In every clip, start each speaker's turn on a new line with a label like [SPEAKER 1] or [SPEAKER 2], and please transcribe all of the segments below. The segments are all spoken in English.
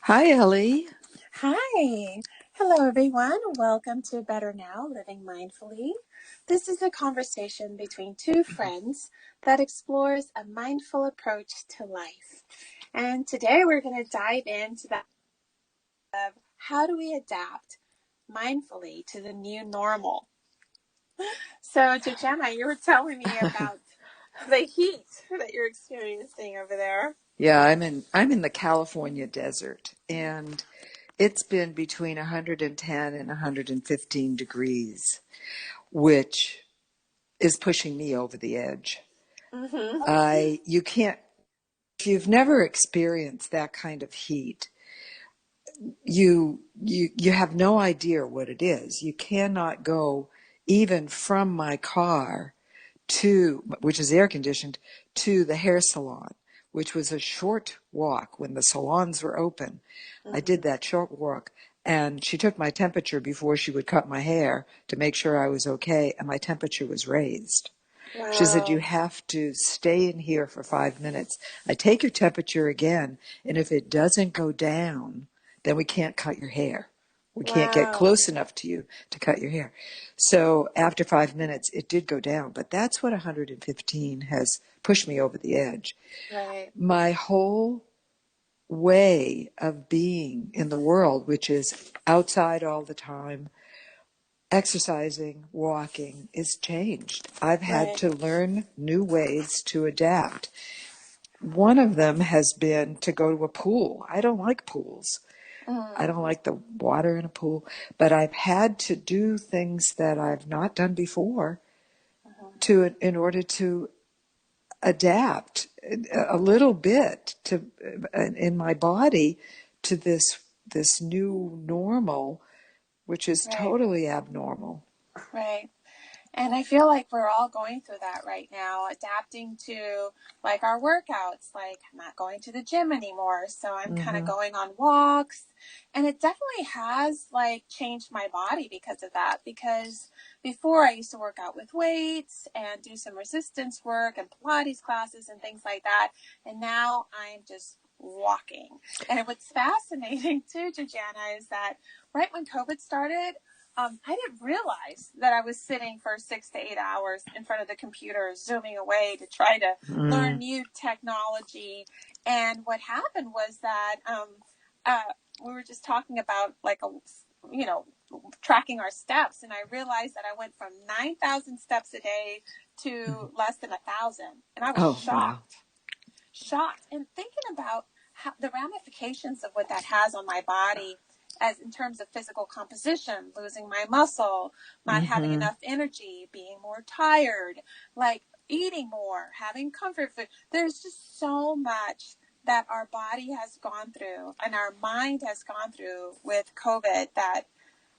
[SPEAKER 1] Hi, Ellie.
[SPEAKER 2] Hi. Hello, everyone. Welcome to Better Now, Living Mindfully. This is a conversation between two friends that explores a mindful approach to life. And today we're going to dive into that of how do we adapt mindfully to the new normal. So, Georgiana, you were telling me about the heat that you're experiencing over there.
[SPEAKER 1] Yeah, I'm in the California desert, and it's been between 110 and 115 degrees, which is pushing me over the edge.
[SPEAKER 2] Mm-hmm.
[SPEAKER 1] You can't, if you've never experienced that kind of heat, you have no idea what it is. You cannot go even from my car which is air conditioned, to the hair salon, which was a short walk when the salons were open. I did
[SPEAKER 2] Mm-hmm.
[SPEAKER 1] that short walk, and she took my temperature before she would cut my hair to make sure I was okay, and my temperature was raised. She said, "You
[SPEAKER 2] Wow.
[SPEAKER 1] have to stay in here for 5 minutes. I take your temperature again, and if it doesn't go down, then we can't cut your hair. We can't get
[SPEAKER 2] Wow.
[SPEAKER 1] close enough to you to cut your hair." So after 5 minutes, it did go down, but that's what 115 has pushed me over the edge.
[SPEAKER 2] Right.
[SPEAKER 1] My whole way of being in the world, which is outside all the time, exercising, walking, is changed. I've had
[SPEAKER 2] Right.
[SPEAKER 1] to learn new ways to adapt. One of them has been to go to a pool. I don't like pools. I
[SPEAKER 2] Mm.
[SPEAKER 1] don't like the water in a pool, but I've had to do things that I've not done before in order to adapt a little bit to in my body to this new normal, which is
[SPEAKER 2] Right.
[SPEAKER 1] totally abnormal.
[SPEAKER 2] Right. And I feel like we're all going through that right now, adapting to like our workouts. Like, I'm not going to the gym anymore, so I'm kind of
[SPEAKER 1] Hmm.
[SPEAKER 2] going on walks. And it definitely has like changed my body because of that. Because before I used to work out with weights and do some resistance work and Pilates classes and things like that. And now I'm just walking. And what's fascinating too, Georgiana, is that right when COVID started, I didn't realize that I was sitting for 6 to 8 hours in front of the computer, zooming away to try to learn
[SPEAKER 1] Mm.
[SPEAKER 2] new technology. And what happened was that we were just talking about you know, tracking our steps, and I realized that I went from 9,000 steps a day to less than 1,000, and I was
[SPEAKER 1] Oh, wow.
[SPEAKER 2] shocked, and thinking about how the ramifications of what that has on my body as in terms of physical composition, losing my muscle, not having
[SPEAKER 1] Hmm.
[SPEAKER 2] enough energy, being more tired, like eating more, having comfort food. There's just so much that our body has gone through and our mind has gone through with COVID that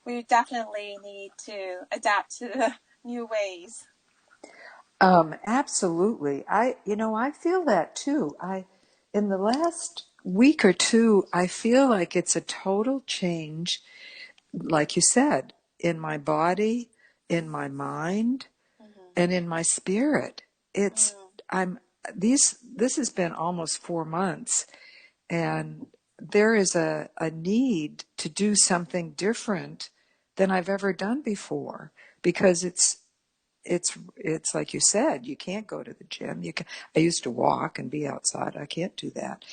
[SPEAKER 2] we definitely need to adapt to the new ways.
[SPEAKER 1] Absolutely. I feel that too. In the last week or two, I feel like it's a total change, like you said, in my body, in my mind,
[SPEAKER 2] Mm-hmm.
[SPEAKER 1] and in my spirit. It's,
[SPEAKER 2] Mm.
[SPEAKER 1] I'm, this has been almost 4 months, and there is a need to do something different than I've ever done before, because it's like you said, you can't go to the gym. I used to walk and be outside. I can't do that.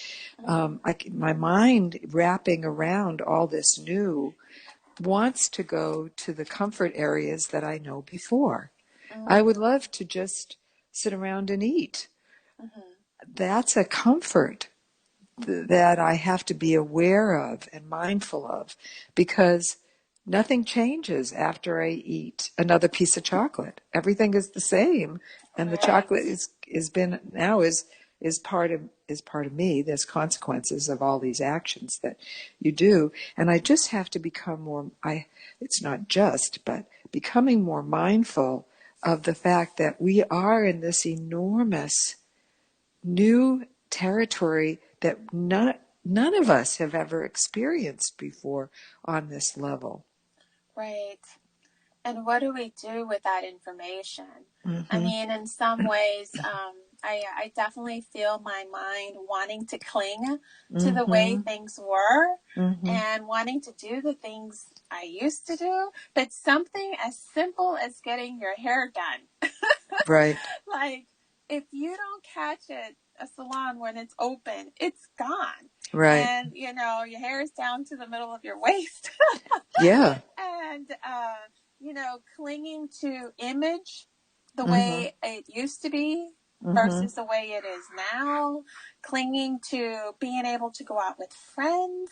[SPEAKER 2] Mm.
[SPEAKER 1] My mind wrapping around all this new wants to go to the comfort areas that I know before. I would
[SPEAKER 2] Mm.
[SPEAKER 1] love to just sit around and eat.
[SPEAKER 2] Mm-hmm.
[SPEAKER 1] That's a comfort that I have to be aware of and mindful of, because nothing changes after I eat another piece of chocolate. Everything is the same, and the chocolate
[SPEAKER 2] Correct.
[SPEAKER 1] is part of me. There's consequences of all these actions that you do, and I just have to become more. It's not just, but becoming more mindful of the fact that we are in this enormous new territory that none of us have ever experienced before on this level.
[SPEAKER 2] Right. And what do we do with that information? I
[SPEAKER 1] Hmm.
[SPEAKER 2] mean, in some ways, I definitely feel my mind wanting to cling to the way
[SPEAKER 1] Mm-hmm.
[SPEAKER 2] things were
[SPEAKER 1] Mm-hmm.
[SPEAKER 2] and wanting to do the things I used to do. But something as simple as getting your hair done.
[SPEAKER 1] Right.
[SPEAKER 2] Like, if you don't catch it, a salon when it's open, it's gone.
[SPEAKER 1] Right.
[SPEAKER 2] And, your hair is down to the middle of your waist.
[SPEAKER 1] Yeah.
[SPEAKER 2] And, clinging to image the
[SPEAKER 1] Mm-hmm.
[SPEAKER 2] way it used to be
[SPEAKER 1] Mm-hmm.
[SPEAKER 2] versus the way it is now, clinging to being able to go out with friends.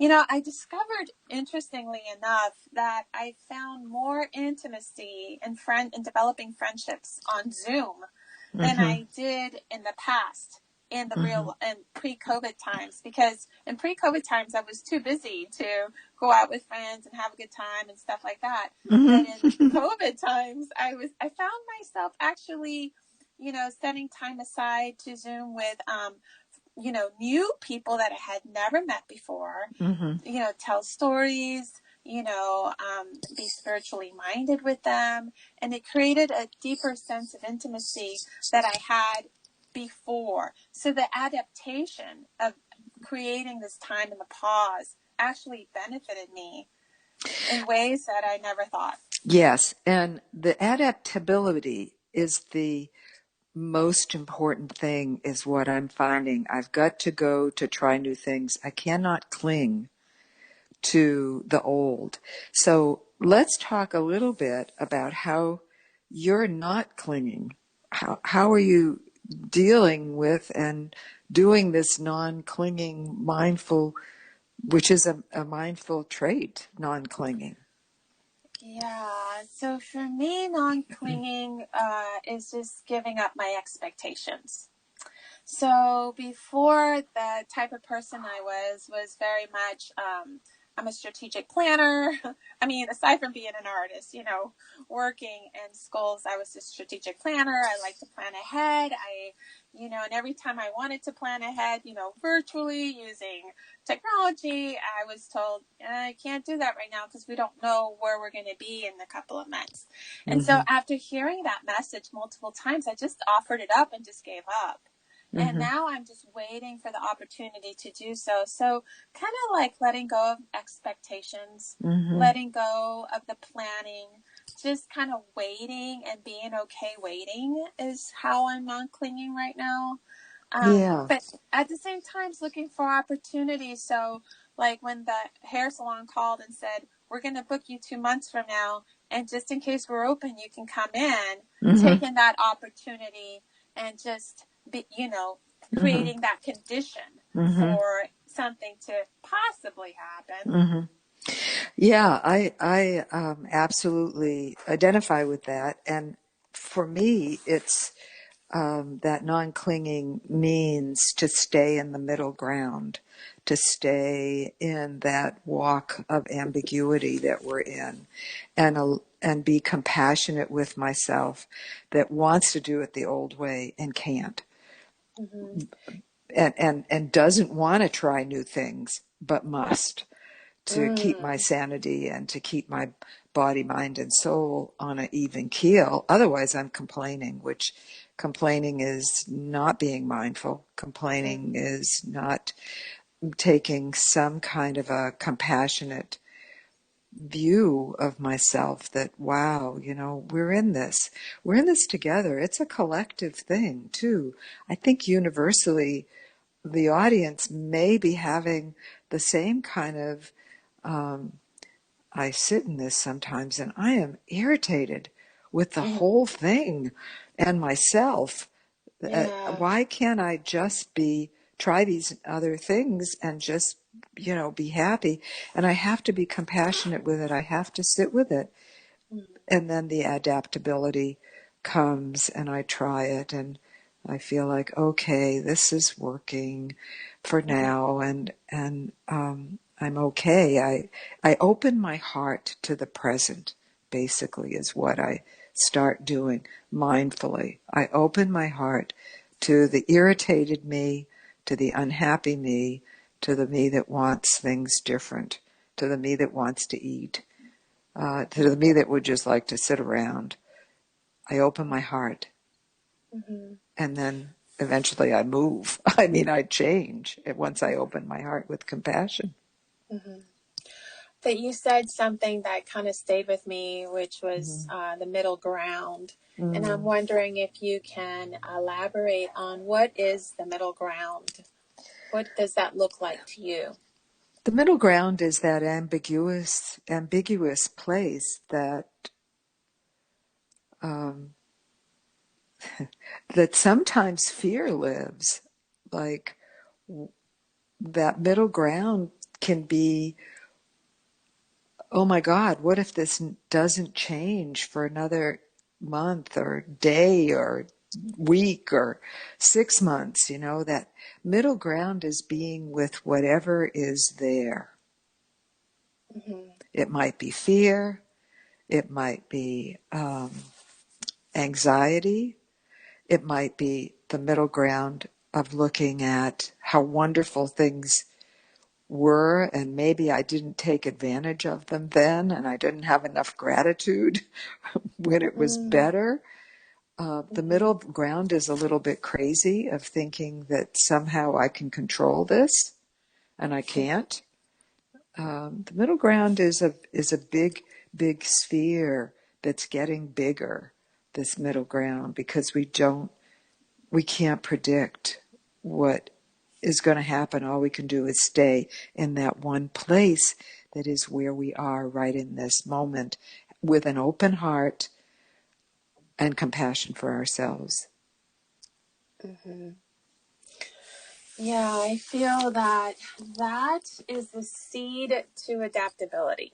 [SPEAKER 2] I discovered, interestingly enough, that I found more intimacy in developing friendships on Zoom than
[SPEAKER 1] Mm-hmm.
[SPEAKER 2] I did in the past in the
[SPEAKER 1] Mm-hmm.
[SPEAKER 2] real and pre-COVID times, because in pre-COVID times I was too busy to go out with friends and have a good time and stuff like that. But in
[SPEAKER 1] Mm-hmm.
[SPEAKER 2] COVID times, I found myself actually, setting time aside to Zoom with new people that I had never met before,
[SPEAKER 1] Mm-hmm.
[SPEAKER 2] tell stories, be spiritually minded with them. And it created a deeper sense of intimacy that I had before. So the adaptation of creating this time in the pause actually benefited me in ways that I never thought.
[SPEAKER 1] Yes, and the adaptability is the most important thing, is what I'm finding. I've got to go to try new things. I cannot cling to the old. So let's talk a little bit about how you're not clinging. How are you dealing with and doing this non-clinging mindful, which is a mindful trait, non-clinging?
[SPEAKER 2] Yeah, so for me, non-clinging is just giving up my expectations. So before, the type of person I was very much, I'm a strategic planner. I mean, aside from being an artist, working in schools, I was a strategic planner. I like to plan ahead. And every time I wanted to plan ahead, virtually using technology, I was told, I can't do that right now because we don't know where we're going to be in a couple of months. And so
[SPEAKER 1] Mm-hmm.
[SPEAKER 2] after hearing that message multiple times, I just offered it up and just gave up. And
[SPEAKER 1] Mm-hmm.
[SPEAKER 2] now I'm just waiting for the opportunity to do so. So kind of like letting go of expectations,
[SPEAKER 1] Mm-hmm.
[SPEAKER 2] letting go of the planning, just kind of waiting and being okay waiting is how I'm non clinging right now.
[SPEAKER 1] Yeah.
[SPEAKER 2] But at the same time, looking for opportunities. So like when the hair salon called and said, we're going to book you 2 months from now, and just in case we're open, you can come in,
[SPEAKER 1] Mm-hmm.
[SPEAKER 2] taking that opportunity and just be,
[SPEAKER 1] Mm-hmm.
[SPEAKER 2] creating that condition
[SPEAKER 1] Mm-hmm.
[SPEAKER 2] for something to possibly happen.
[SPEAKER 1] Mm-hmm. Yeah, I absolutely identify with that. And for me, it's that non-clinging means to stay in the middle ground, to stay in that walk of ambiguity that we're in, and be compassionate with myself that wants to do it the old way and can't,
[SPEAKER 2] Mm-hmm.
[SPEAKER 1] and doesn't want to try new things but must, to keep my
[SPEAKER 2] Mm.
[SPEAKER 1] sanity and to keep my body, mind, and soul on an even keel. Otherwise, I'm complaining, which complaining is not being mindful. Complaining is not taking some kind of a compassionate view of myself that, wow, we're in this. We're in this together. It's a collective thing, too. I think universally, the audience may be having the same kind of I sit in this sometimes and I am irritated with the
[SPEAKER 2] Mm-hmm.
[SPEAKER 1] whole thing and myself.
[SPEAKER 2] Yeah.
[SPEAKER 1] Why can't I just try these other things and just, be happy? And I have to be compassionate with it. I have to sit with it. And then the adaptability comes and I try it and I feel like, okay, this is working for
[SPEAKER 2] Mm-hmm.
[SPEAKER 1] now, and I'm okay. I open my heart to the present, basically, is what I start doing mindfully. I open my heart to the irritated me, to the unhappy me, to the me that wants things different, to the me that wants to eat, to the me that would just like to sit around. I open my heart.
[SPEAKER 2] Mm-hmm.
[SPEAKER 1] And then eventually I move. I mean, I change once I open my heart with compassion.
[SPEAKER 2] Mm-hmm. That you said something that kind of stayed with me, which was
[SPEAKER 1] Mm-hmm.
[SPEAKER 2] the middle ground. And I'm
[SPEAKER 1] Mm.
[SPEAKER 2] wondering if you can elaborate on what is the middle ground? What does that look like to you?
[SPEAKER 1] The middle ground is that ambiguous place that um, that sometimes fear lives. Like that middle ground can be, oh my God, what if this doesn't change for another month or day or week or 6 months? That middle ground is being with whatever is there.
[SPEAKER 2] Mm-hmm.
[SPEAKER 1] It might be fear, it might be anxiety, it might be the middle ground of looking at how wonderful things were, and maybe I didn't take advantage of them then, and I didn't have enough gratitude when it was better. The
[SPEAKER 2] Mm-hmm.
[SPEAKER 1] middle ground is a little bit crazy of thinking that somehow I can control this, and I can't. The middle ground is a big sphere that's getting bigger. This middle ground, because we can't predict what is going to happen. All we can do is stay in that one place that is where we are right in this moment, with an open heart and compassion for ourselves.
[SPEAKER 2] Mm-hmm. Yeah, I feel that that is the seed to adaptability.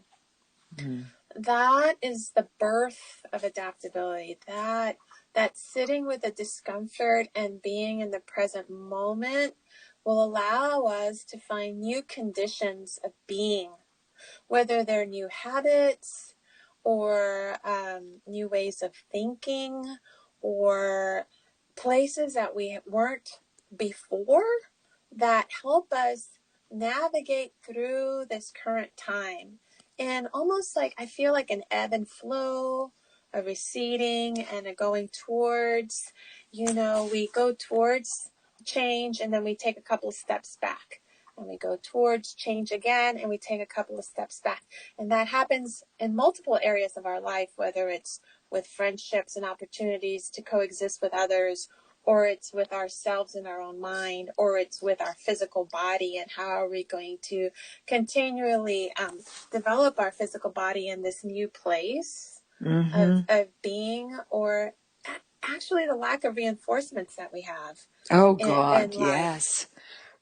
[SPEAKER 1] Mm.
[SPEAKER 2] That is the birth of adaptability. That sitting with the discomfort and being in the present moment will allow us to find new conditions of being, whether they're new habits or new ways of thinking or places that we weren't before, that help us navigate through this current time. And almost like I feel like an ebb and flow, a receding and a going towards, we go towards change and then we take a couple of steps back. And we go towards change again and we take a couple of steps back. And that happens in multiple areas of our life, whether it's with friendships and opportunities to coexist with others, or it's with ourselves in our own mind, or it's with our physical body, and how are we going to continually develop our physical body in this new place
[SPEAKER 1] Mm-hmm.
[SPEAKER 2] of being, or actually the lack of reinforcements that we have
[SPEAKER 1] Oh
[SPEAKER 2] in
[SPEAKER 1] God,
[SPEAKER 2] life.
[SPEAKER 1] yes.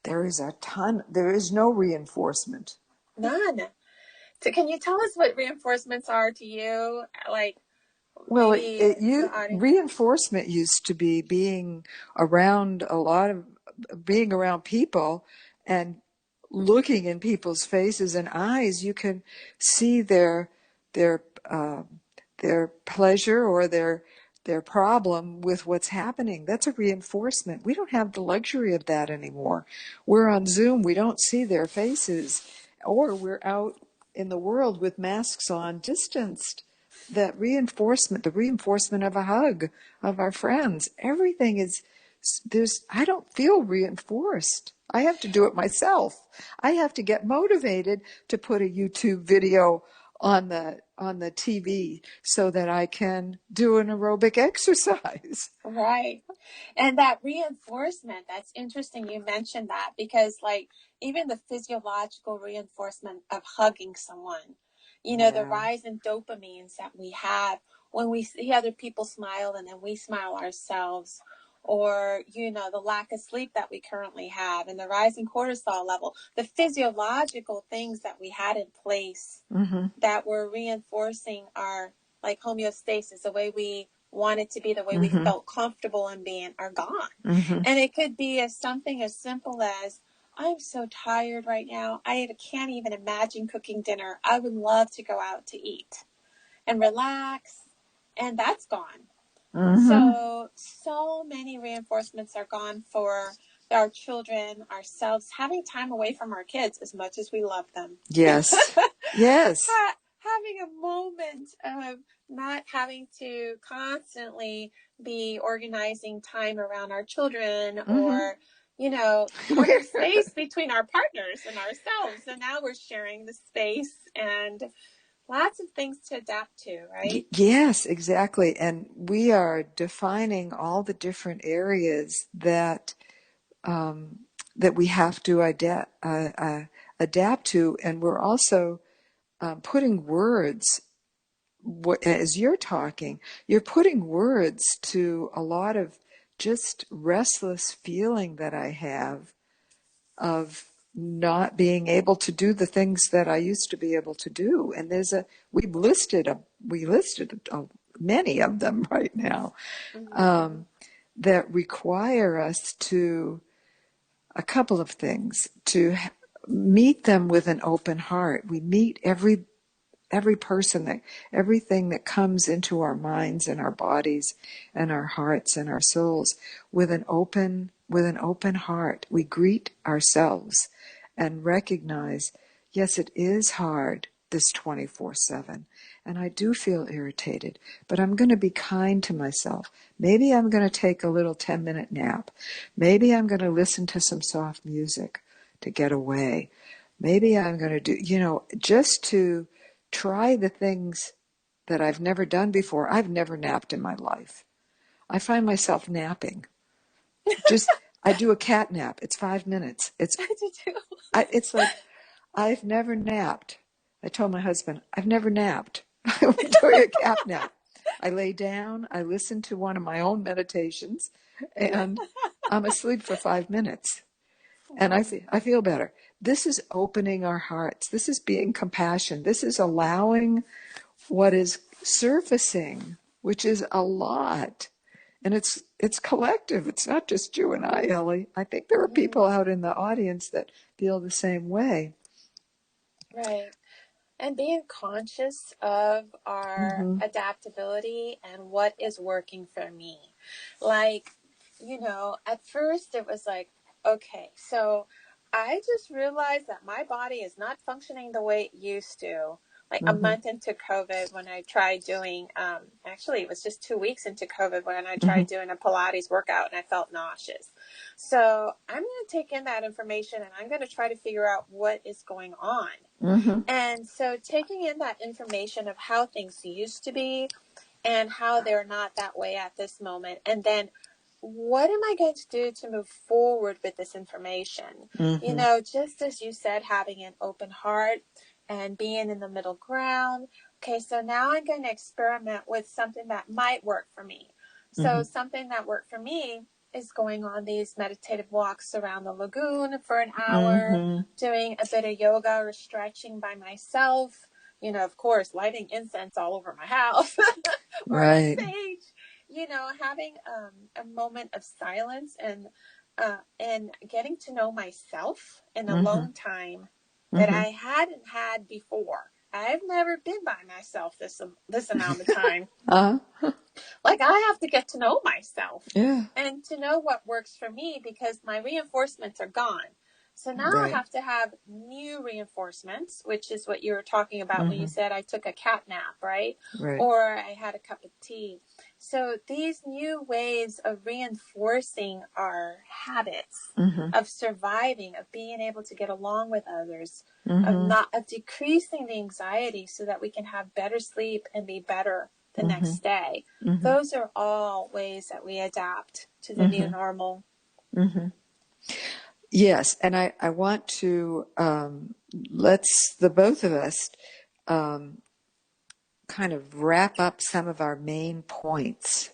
[SPEAKER 1] There is no reinforcement.
[SPEAKER 2] None. So can you tell us what reinforcements are to you? Like
[SPEAKER 1] Well,
[SPEAKER 2] maybe to the audience.
[SPEAKER 1] reinforcement used to be around being around people and looking in people's faces and eyes. You can see their their pleasure or their problem with what's happening. That's a reinforcement. We don't have the luxury of that anymore. We're on Zoom. We don't see their faces, or we're out in the world with masks on, distanced. That reinforcement, the reinforcement of a hug of our friends, everything is, I don't feel reinforced. I have to do it myself. I have to get motivated to put a YouTube video on the TV so that I can do an aerobic exercise.
[SPEAKER 2] Right. And that reinforcement, that's interesting you mentioned that, because like even the physiological reinforcement of hugging someone, the
[SPEAKER 1] Yeah.
[SPEAKER 2] rise in dopamines that we have when we see other people smile and then we smile ourselves, or, the lack of sleep that we currently have and the rise in cortisol level, the physiological things that we had in place
[SPEAKER 1] Mm-hmm.
[SPEAKER 2] that were reinforcing our like homeostasis, the way we wanted to be, the way we
[SPEAKER 1] Mm-hmm.
[SPEAKER 2] felt comfortable in being, are gone.
[SPEAKER 1] Mm-hmm.
[SPEAKER 2] And it could be something as simple as, I'm so tired right now. I can't even imagine cooking dinner. I would love to go out to eat and relax. And that's gone.
[SPEAKER 1] Mm-hmm.
[SPEAKER 2] So many reinforcements are gone for our children, ourselves, having time away from our kids as much as we love them.
[SPEAKER 1] Yes. Yes.
[SPEAKER 2] Having having a moment of not having to constantly be organizing time around our children or, holding space between our partners and ourselves. And now we're sharing the space and lots of things to adapt to, right?
[SPEAKER 1] Yes, exactly. And we are defining all the different areas that that we have to adapt to, and we're also putting words. As you're talking, you're putting words to a lot of just restless feeling that I have of not being able to do the things that I used to be able to do. And we listed many of them right now that require us to a couple of things to meet them with an open heart. We meet every person that everything that comes into our minds and our bodies and our hearts and our souls with an open heart. We greet ourselves and recognize, yes, it is hard, this 24/7, and I do feel irritated, but I'm going to be kind to myself. Maybe I'm going to take a little 10-minute nap. Maybe I'm going to listen to some soft music to get away. Maybe I'm going to do, just to try the things that I've never done before. I've never napped in my life. I find myself napping. I do a cat nap. It's 5 minutes.
[SPEAKER 2] I do too.
[SPEAKER 1] It's like, I've never napped. I told my husband, I've never napped. I'm doing a cat nap. I lay down, I listen to one of my own meditations, and I'm asleep for 5 minutes. And I feel better. This is opening our hearts. This is being compassion. This is allowing what is surfacing, which is a lot. And it's collective. It's not just you and I, Ellie. I think there are people out in the audience that feel the same way.
[SPEAKER 2] Right. And being conscious of our adaptability and what is working for me. Like, at first it was like, okay, so I just realized that my body is not functioning the way it used to. Like a month into COVID when I tried doing, actually it was just 2 weeks into COVID when I tried doing a Pilates workout and I felt nauseous. So I'm going to take in that information and I'm going to try to figure out what is going on. And so taking in that information of how things used to be and how they're not that way at this moment. And then what am I going to do to move forward with this information? Just as you said, having an open heart and being in the middle ground. Okay, so now I'm going to experiment with something that might work for me. So something that worked for me is going on these meditative walks around the lagoon for an hour, doing a bit of yoga or stretching by myself, of course, lighting incense all over my house or
[SPEAKER 1] Right.
[SPEAKER 2] sage, having a moment of silence and getting to know myself in alone time that I hadn't had before. I've never been by myself this amount of time. Like I have to get to know myself and to know what works for me because my reinforcements are gone. So now I have to have new reinforcements, which is what you were talking about when you said I took a cat nap, right? Or I had a cup of tea. So these new ways of reinforcing our habits, of surviving, of being able to get along with others, of decreasing the anxiety so that we can have better sleep and be better the next day. Those are all ways that we adapt to the new normal.
[SPEAKER 1] Yes, and I want to let's the both of us kind of wrap up some of our main points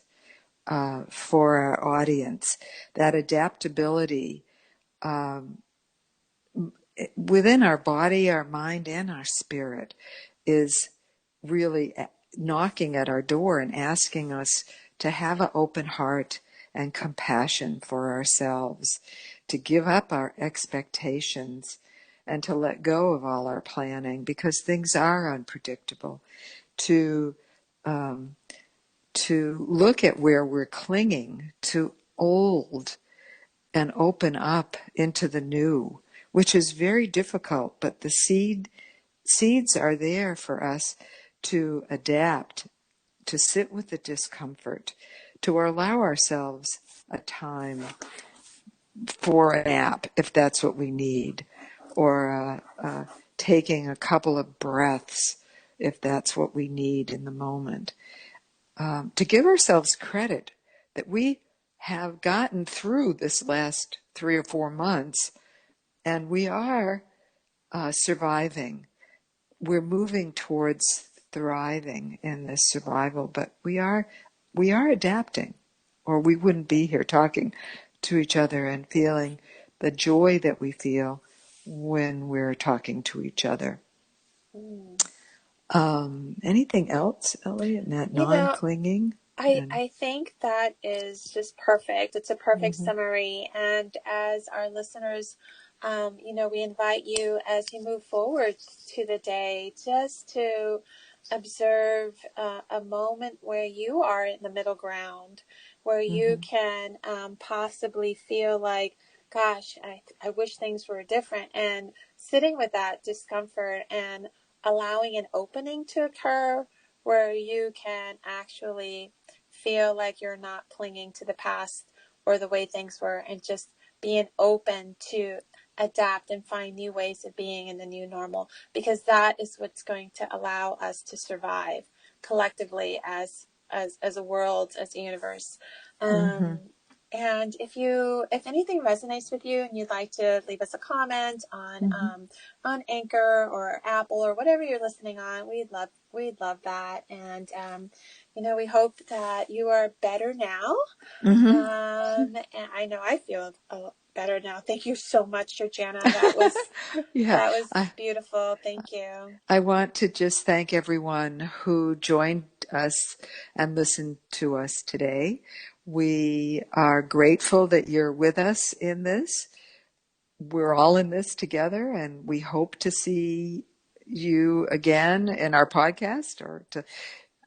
[SPEAKER 1] for our audience. That adaptability within our body, our mind, and our spirit is really knocking at our door and asking us to have an open heart and compassion for ourselves, to give up our expectations and to let go of all our planning because things are unpredictable, to look at where we're clinging to old and open up into the new, which is very difficult, but the seeds are there for us to adapt, to sit with the discomfort, to allow ourselves a time for a nap if that's what we need, or taking a couple of breaths if that's what we need in the moment. To give ourselves credit that we have gotten through this last 3 or 4 months, and we are surviving. We're moving towards thriving in this survival, but we are adapting, or we wouldn't be here talking to each other and feeling the joy that we feel when we're talking to each other. Anything else, Ellie, in that non-clinging?
[SPEAKER 2] I think that is just perfect. It's a perfect
[SPEAKER 1] Mm-hmm.
[SPEAKER 2] summary. And as our listeners, we invite you as you move forward to the day just to observe a moment where you are in the middle ground, where you can possibly feel like, gosh, I wish things were different. And sitting with that discomfort and allowing an opening to occur where you can actually feel like you're not clinging to the past or the way things were, and just being open to adapt and find new ways of being in the new normal, because that is what's going to allow us to survive collectively as a world, as a universe. And if anything resonates with you and you'd like to leave us a comment on Anchor or Apple or whatever you're listening on, we'd love that. And we hope that you are better now. And I know I feel better now. Thank you so much, Georgiana. That was that was beautiful. Thank you.
[SPEAKER 1] I want to just thank everyone who joined us and listened to us today. We are grateful that you're with us in this. We're all in this together, and we hope to see you again in our podcast, or to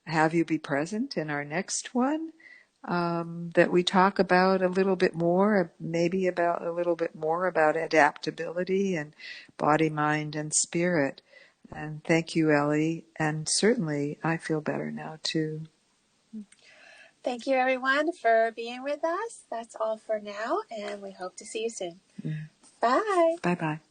[SPEAKER 1] have you be present in our next one, that we talk about a little bit more, maybe about a little bit more about adaptability and body, mind, and spirit. And thank you, Ellie. And certainly I feel better now too.
[SPEAKER 2] Thank you, everyone, for being with us. That's all for now, and we hope to see you soon. Bye.
[SPEAKER 1] Bye-bye.